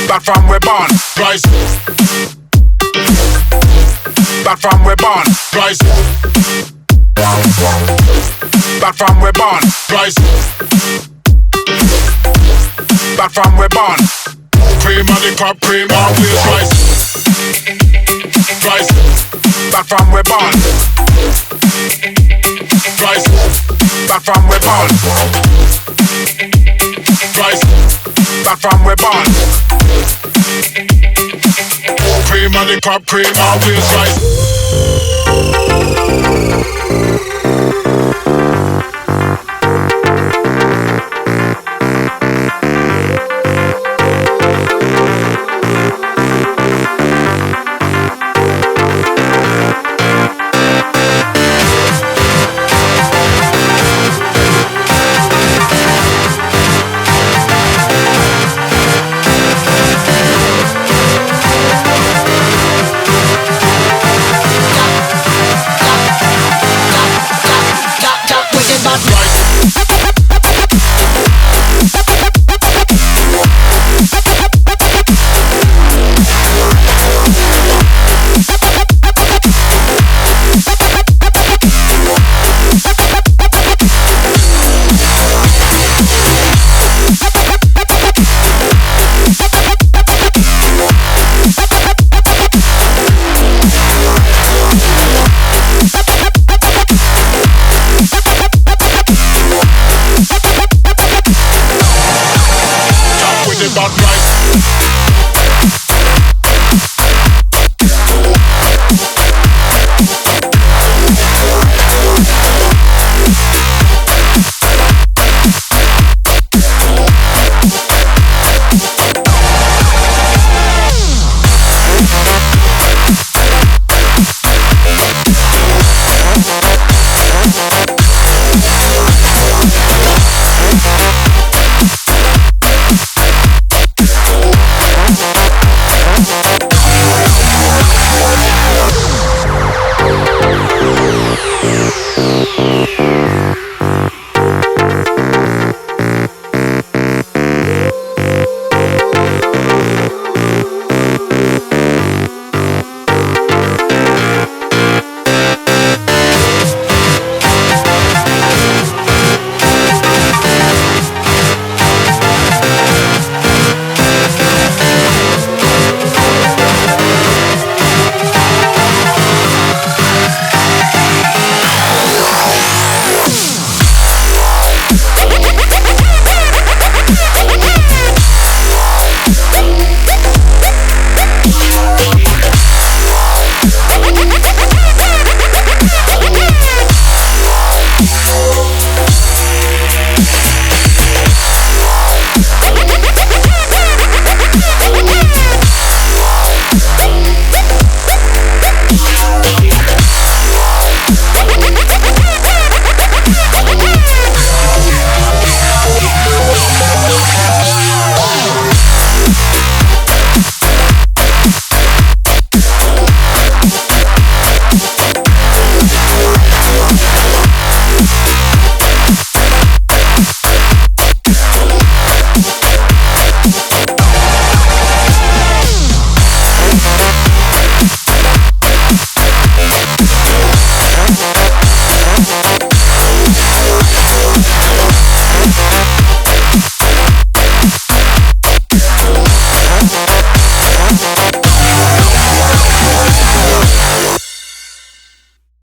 Back from we born, rise. Back from we born, rise. Back from we born, rise. Back from we born. Cream of the crop, cream always rise. Rise. Back from we born. Rise. Back from we born. Rise. Back from we born. Cream of the crop, cream always rise. About rice.